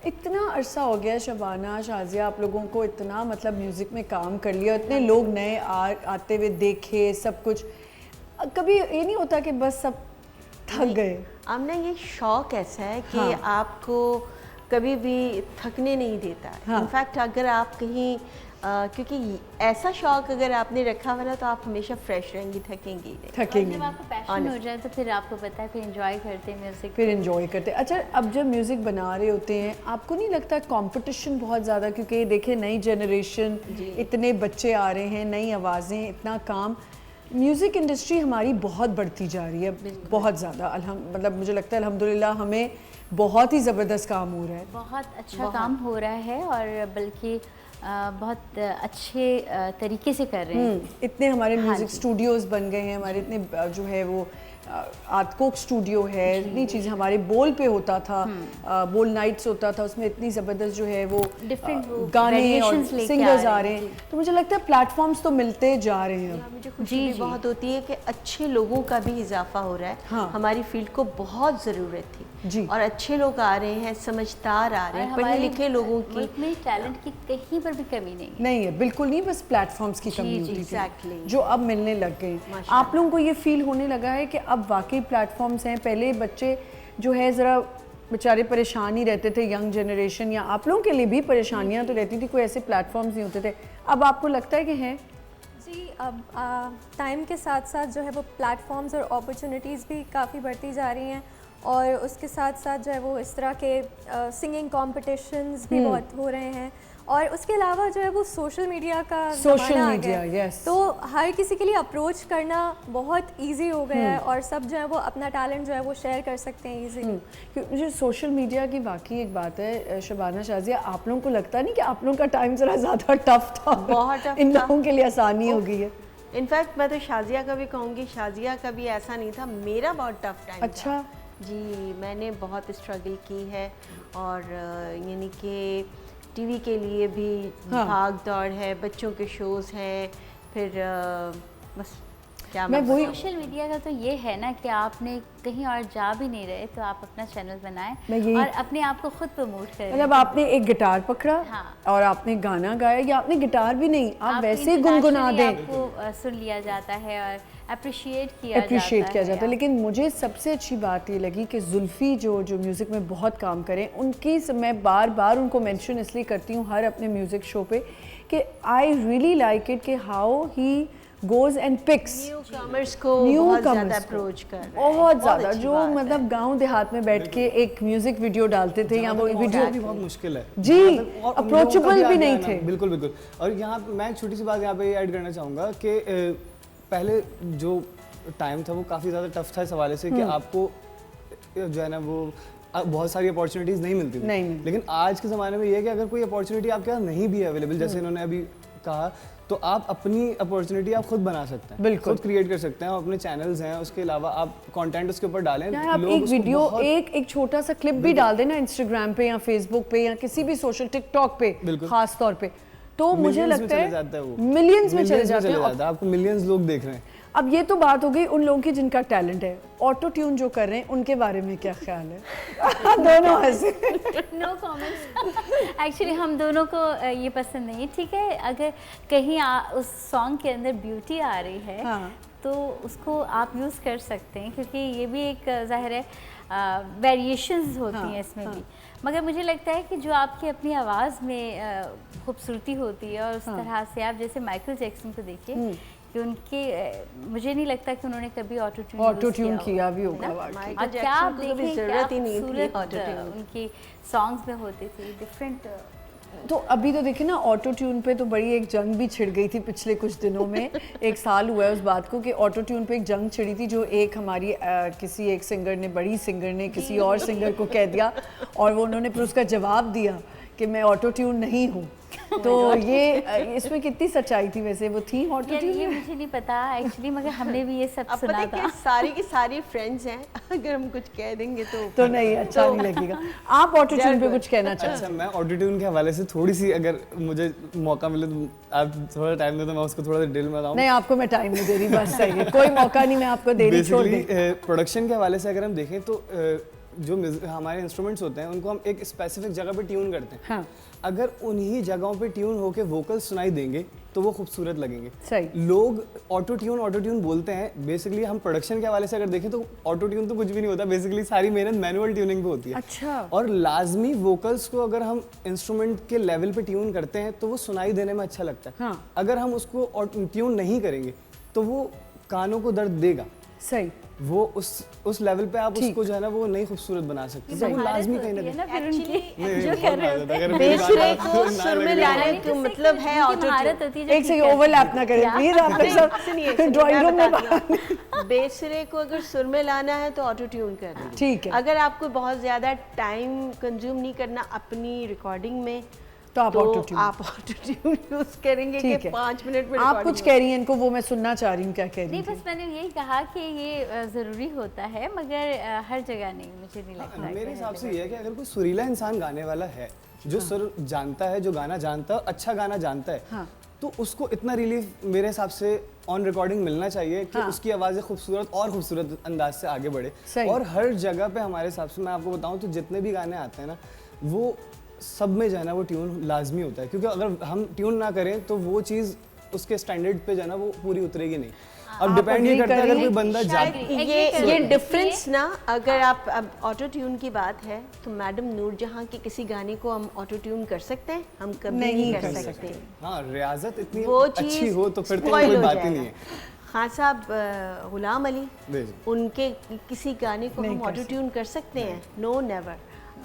इतना अरसा हो गया शबाना शाजिया आप लोगों को इतना मतलब म्यूज़िक में काम कर लिया, इतने लोग नए आते हुए देखे सब कुछ, कभी ये नहीं होता कि बस सब थक गए? आमना ये शौक ऐसा है कि हाँ। आपको कभी भी थकने नहीं देता। हाँ। इनफैक्ट अगर आप कहीं क्योंकि ऐसा शौक अगर आपने रखा हुआ ना तो आप हमेशा फ्रेश रहेंगी, थकेंगी नहीं। थकेंगे जब आपको पैशन हो जाए तो फिर आपको पता है, फिर एंजॉय करते हैं म्यूजिक, फिर एंजॉय करते हैं। अच्छा, अब जब म्यूज़िक बना रहे होते हैं आपको नहीं लगता कंपटीशन बहुत ज़्यादा, क्योंकि देखिए नई जनरेशन, इतने बच्चे आ रहे हैं, नई आवाज़ें, इतना काम, म्यूज़िक इंडस्ट्री हमारी बहुत बढ़ती जा रही है, बहुत ज़्यादा। मतलब मुझे लगता है अल्हम्दुलिल्लाह हमें बहुत ही ज़बरदस्त काम हो रहा है, बहुत अच्छा काम हो रहा है और बल्कि बहुत अच्छे तरीके से कर रहे हैं। इतने हमारे म्यूज़िक जी। स्टूडियोज़ बन गए हैं, हमारे इतने जो है वो आर्टकोक स्टूडियो है, इतनी चीज़ें, हमारे बोल पे होता था, बोल नाइट्स होता था, उसमें इतनी ज़बरदस्त जो है वो Different वो गाने और variations लेके सिंगर्स आ आ रहे रहे हैं। हैं। तो मुझे लगता है प्लेटफॉर्म्स तो मिलते जा रहे हैं अब। मुझे खुशी भी बहुत होती है कि अच्छे लोगों का भी इजाफा हो रहा है। हाँ। हमारी फील्ड को बहुत ज़रूरत थी जी। और अच्छे लोग आ रहे हैं, समझदार आ रहे हैं, पढ़े लिखे लोगों की। मुल्क में टैलेंट की कहीं पर भी कमी नहीं है। नहीं है, बिल्कुल नहीं, बस प्लेटफॉर्म्स की कमी होती थी exactly। जो अब मिलने लग गए। आप लोगों को ये फील होने लगा है कि अब वाकई प्लेटफॉर्म्स हैं? पहले बच्चे जो है ज़रा बेचारे परेशान ही रहते थे, यंग जनरेशन, या आप लोगों के लिए भी परेशानियां तो रहती थी, कोई ऐसे प्लेटफॉर्म्स नहीं होते थे, अब आपको लगता है कि हैं? जी, अब टाइम के साथ साथ जो है वो प्लेटफॉर्म्स और अपॉर्चुनिटीज़ भी काफ़ी बढ़ती जा रही हैं और उसके साथ साथ जो है वो इस तरह के सिंगिंग कॉम्पिटिशन्स भी बहुत हो रहे हैं और उसके अलावा जो है वो सोशल मीडिया का सोशल ज़माना आ मीडिया, गया। yes। तो हर किसी के लिए अप्रोच करना बहुत इजी हो गया है और सब जो है वो अपना टैलेंट जो है वो शेयर कर सकते हैं इजीली। मुझे सोशल मीडिया की वाकई एक बात है शबाना शाजिया, आप लोगों को लगता नहीं कि आप लोगों का टाइम ज़रा ज़्यादा टफ था? बहुत tough इन था। लोगों के लिए आसानी हो गई है। इनफैक्ट मैं तो शाजिया का भी कहूँगी, शाजिया का भी ऐसा नहीं था, मेरा बहुत टफ टाइम अच्छा। था। जी, मैंने बहुत स्ट्रगल की है और यानी कि टीवी के लिए भी भाग दौड़ है, बच्चों के शोज़ हैं, फिर बस क्या मैं वही सोशल मीडिया का तो ये है ना कि आपने कहीं और जा भी नहीं रहे तो आप अपना चैनल बनाएं मैं यही- और अपने आप को खुद प्रमोट करें। मतलब आपने एक गिटार पकड़ा हाँ। और आपने गाना गाया, या आपने गिटार भी नहीं, आप आपको वैसे गुनगुना internationally दें, आपको सुन लिया जाता है और अप्रिशिएट किया किया जाता है। लेकिन मुझे सबसे अच्छी बात ये लगी कि जुल्फ़ी जो म्यूज़िक में बहुत काम करें, उनकी मैं बार बार उनको मेंशन इसलिए करती हूँ हर अपने म्यूज़िक शो पे कि आई रियली लाइक इट कि how he goes and picks newcomers को बहुत ज़्यादा अप्रोच कर रहे हैं। बहुत ज़्यादा, अच्छी जो बात है। मतलब गांव देहात में बैठ के एक म्यूजिक वीडियो डालते थे, या वो वीडियो भी बहुत मुश्किल है जी, और approachable भी नहीं थे। बिल्कुल बिल्कुल। और यहाँ मैं एक छोटी सी बात यहाँ पे ऐड करना चाहूँगा कि पहले जो टाइम था वो काफ़ी ज़्यादा टफ था इस हवाले से कि आपको जो है ना वो बहुत सारी अपॉर्चुनिटीज़ नहीं मिलती थी। नहीं। लेकिन आज के ज़माने में ये है कि अगर कोई अपॉर्चुनिटी आपके पास नहीं भी है अवेलेबल, जैसे इन्होंने अभी कहा, तो आप अपनी अपॉर्चुनिटी आप खुद बना सकते हैं, बिल्कुल। खुद क्रिएट कर सकते हैं, अपने चैनल्स हैं, उसके अलावा आप कंटेंट उसके ऊपर डालें, यार आप लोग एक उसको वीडियो बहुत- एक छोटा सा क्लिप भी डाल देना इंस्टाग्राम पे या फेसबुक पे या किसी भी सोशल, टिकटॉक पे बिल्कुल। खास तौर पे, तो मुझे Millions में लगता चले जाता है वो। है मिलियंस में चले जाते हैं। है, आपको मिलियंस लोग देख रहे हैं। अब ये तो बात हो गई उन लोगों की जिनका टैलेंट है, ऑटो ट्यून जो कर रहे हैं उनके बारे में क्या ख्याल है? दोनों हंसे। No comments. एक्चुअली हम दोनों को ये पसंद नहीं। ठीक है, अगर कहीं उस सॉन्ग के अंदर ब्यूटी आ रही है हाँ। तो उसको आप यूज़ कर सकते हैं, क्योंकि ये भी एक ज़ाहिर है वेरिएशंस होती हैं इसमें भी। मगर मुझे लगता है कि जो आपकी अपनी आवाज़ में खूबसूरती होती है और उस तरह से आप जैसे माइकल जैक्सन को देखिए कि उनके मुझे नहीं लगता कि उन्होंने कभी ऑटो ट्यून किया भी होगा। और क्या आप को कभी देखें ज़रूरत ही क्या नहीं थी खूबसूरत ऑटो-ट्यून। उनकी सॉन्ग्स में होती थी डिफरेंट। तो अभी तो देखिए ना, ऑटो ट्यून पे तो बड़ी एक जंग भी छिड़ गई थी पिछले कुछ दिनों में। एक साल हुआ है उस बात को कि ऑटो ट्यून पे एक जंग छिड़ी थी, जो एक हमारी किसी एक सिंगर ने, बड़ी सिंगर ने किसी और सिंगर को कह दिया और वो उन्होंने फिर उसका जवाब दिया कि मैं ऑटो ट्यून नहीं हूँ। तो ये इसमें कितनी सच्चाई थी वैसे? वो थी ऑटो यार ट्यून? ये मुझे नहीं पता एक्चुअली, मगर हमने भी ये सब अब पता सुना है था। कि सारी की सारी फ्रेंड्स हैं, अगर हम कुछ कह देंगे तो नहीं, अच्छा नहीं लगेगा। आप ऑटो ट्यून पे कुछ कहना चाहते अच्छा, मैं ऑटो ट्यून के हवाले से थोड़ी सी, अगर मुझे मौका मिले तो आप थोड़ा टाइम दे तो मैं उसको थोड़ा डिटेल में बताऊं। नहीं, आपको मैं टाइम नहीं दे रही, बस सही है, कोई मौका नहीं मैं आपको दे रही, छोड़ बेसिकली दे। प्रोडक्शन के हवाले से अगर हम देखें तो जो हमारे इंस्ट्रूमेंट्स होते हैं उनको हम एक स्पेसिफिक जगह पे ट्यून करते हैं। हाँ। अगर उन्हीं जगहों पे ट्यून होके वोकल्स सुनाई देंगे तो वो खूबसूरत लगेंगे। सही। लोग ऑटो ट्यून बोलते हैं, बेसिकली हम प्रोडक्शन के हवाले से अगर देखें तो ऑटो ट्यून तो कुछ भी नहीं होता, बेसिकली सारी मेहनत मैनुअल ट्यूनिंग पे होती है। अच्छा। और लाजमी वोकल्स को अगर हम इंस्ट्रूमेंट के लेवल पे ट्यून करते हैं तो वो सुनाई देने में अच्छा लगता है। हाँ। अगर हम उसको ट्यून नहीं करेंगे तो वो कानों को दर्द देगा। सही। वो उस लेवल पे आप उसको जो है ना वो नहीं खूबसूरत बना सकते। तो वो लाजमी कहीं ना कहीं ना फिर उनकी नहीं, जो बहुत कर रहे मजा होते आता है। हैं अगर मेरी बेसुरे बात को ना सुर में लगे लाने तो- का मतलब है ऑटो महारत होती है जो एक ठीक सेकंड करते ओवरलैप हैं। ना करें प्लीज, आप लोग सब ड्राइंग रूम में बेसुरे को अगर सुर में लाना है तो ऑटो ट्यून करना। ठीक है। अगर आपको बहुत ज़्यादा टाइम कंज्यूम नहीं करना अपनी रिकॉर्डिंग में तो आप तो ऑटो ट्यून। आप ऑटो ट्यून यूज करेंगे ठीक कि है। 5 मिनट में आप recording कुछ हो। कह रही हैं इनको, वो मैं सुनना चाह रही हूँ क्या कह रही नहीं थी। बस मैंने यही कहा कि ये ज़रूरी होता है मगर हर जगह नहीं, मुझे नहीं लगता है मेरे कि हिसाब हर से जगह। ये है कि अगर कोई सुरीला इंसान गाने वाला है, जो सुर जानता है, जो गाना जानता है, अच्छा गाना जानता है, हाँ। तो उसको इतना रिलीफ मेरे हिसाब से ऑन रिकॉर्डिंग मिलना चाहिए कि हाँ। उसकी आवाज़ें खूबसूरत और खूबसूरत अंदाज से आगे बढ़े। सही। और हर जगह पे हमारे हिसाब से मैं आपको बताऊं तो जितने भी गाने आते हैं ना, वो सब में जो है ना वो ट्यून लाजमी होता है, क्योंकि अगर हम ट्यून ना करें तो वो चीज़ उसके स्टैंडर्ड पे जो है ना वो पूरी उतरेगी नहीं। अब डिपेंड नहीं agree करता कर अगर रही कोई हैं? बंदा शायद जा ये डिफरेंस ना, अगर आप अब ऑटो ट्यून की बात है तो मैडम नूरजहां के किसी गाने को हम ऑटो ट्यून कर सकते हैं? हम कभी नहीं कर सकते। हाँ, रियाजत इतनी वो अच्छी चीज़ हो तो फिर तो spoil कोई हो बात ही जाएगा। नहीं है। खान साहब गुलाम अली, जी। उनके किसी गाने को नहीं हम कर ऑटो ट्यून कर सकते हैं? No never.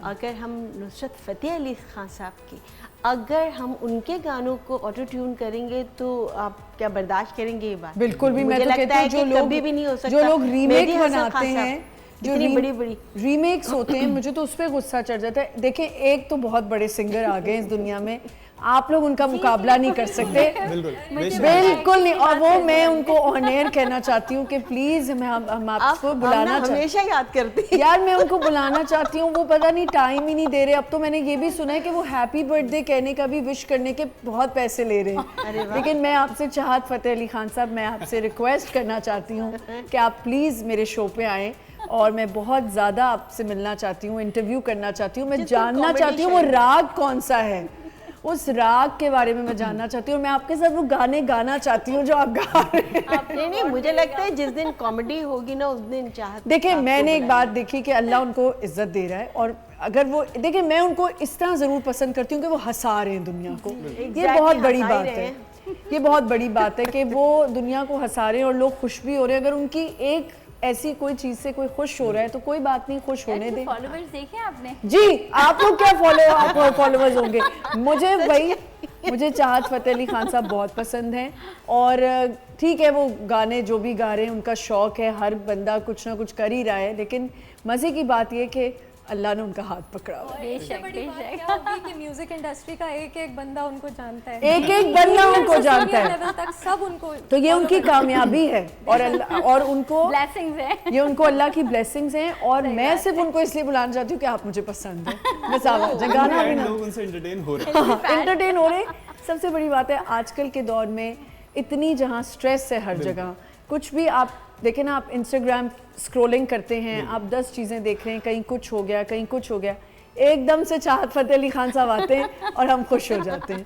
अगर हम नुसरत फ़तेह अली खान साहब की, अगर हम उनके गानों को ऑटो ट्यून करेंगे तो आप क्या बर्दाश्त करेंगे ये बात? बिल्कुल भी, मैं मुझे तो लगता कहती हूँ है जो कि लोग कभी भी नहीं हो सकता। जो लोग मेहदी रीमेक हसन बनाते खान साहब, हैं, जो इतनी बड़ी रीमेक्स होते हैं, मुझे तो उस पर गुस्सा चढ़ जाता है। देखिए एक तो बहुत बड़े सिंगर आ गए इस दुनिया में, आप लोग उनका मुकाबला नहीं कर सकते। बिल्कुल बिल्कुल नहीं। और वो मैं उनको ऑन एयर कहना चाहती हूँ कि प्लीज हम आपको बुलाना चाहते हमेशा याद करते हैं। यार, मैं उनको बुलाना चाहती हूँ, वो पता नहीं टाइम ही नहीं दे रहे। अब तो मैंने ये भी सुना है कि वो हैप्पी बर्थडे कहने का भी विश करने के बहुत पैसे ले रहे हैं। लेकिन मैं आपसे चाहत फतेह अली खान साहब, मैं आपसे रिक्वेस्ट करना चाहती हूँ कि आप प्लीज़ मेरे शो पे आएँ और मैं बहुत ज़्यादा आपसे मिलना चाहती हूँ, इंटरव्यू करना चाहती हूँ। मैं जानना comedy चाहती हूँ वो show। राग कौन सा है, उस राग के बारे में मैं जानना चाहती हूँ। और मैं आपके साथ वो गाने गाना चाहती हूँ जो आप गा रहे हैं। नहीं, मुझे लगता है जिस दिन कॉमेडी होगी ना उस दिन चाहत देखिए आपको मैंने एक बुलाएंगे। बात देखी कि अल्लाह उनको इज्जत दे रहा है, और अगर वो देखिए मैं उनको इस तरह ज़रूर पसंद करती हूँ कि वो हंसा रहे हैं दुनिया को। ये Exactly, बहुत बड़ी हंसा ही बात रहे है। हैं। ये बहुत बड़ी बात है कि वो दुनिया को हंसा रहे हैं और लोग खुश भी हो रहे हैं। अगर उनकी एक ऐसी कोई चीज़ से कोई खुश हो रहा है तो कोई बात नहीं, खुश होने दें। फॉलोवर्स देखे आपने? जी, आप लोग क्या फॉलोवर्स होंगे। मुझे चाहत फतेह अली खान साहब बहुत पसंद हैं, और ठीक है वो गाने जो भी गा रहे हैं उनका शौक है, हर बंदा कुछ ना कुछ कर ही रहा है, लेकिन मज़े की बात ये कि अल्लाह ने उनका हाथ पकड़ा हुआ है। इससे बड़ी बात क्या होगी कि म्यूजिक इंडस्ट्री का एक एक बंदा उनको जानता है, एक एक बंदा उनको जानता है, लेवल तक सब उनको। तो ये उनकी कामयाबी है और उनको ब्लेसिंग्स है। ये उनको अल्लाह की ब्लेसिंग्स हैं। और मैं सिर्फ उनको इसलिए बुलाना चाहती हूँ कि आप मुझे पसंद हैं, बस आवाज़ है, गाना भी ना। लोग उनसे एंटरटेन हो रहे हैं। एंटरटेन हो रहे। सबसे बड़ी बात है आजकल के दौर में इतनी जहाँ स्ट्रेस है हर जगह, कुछ भी आप देखें ना, आप इंस्टाग्राम स्क्रॉलिंग करते हैं, आप 10 चीज़ें देख रहे हैं, कहीं कुछ हो गया, कहीं कुछ हो गया, एकदम से चाहत फतेह अली खान साहब आते हैं और हम खुश हो जाते हैं।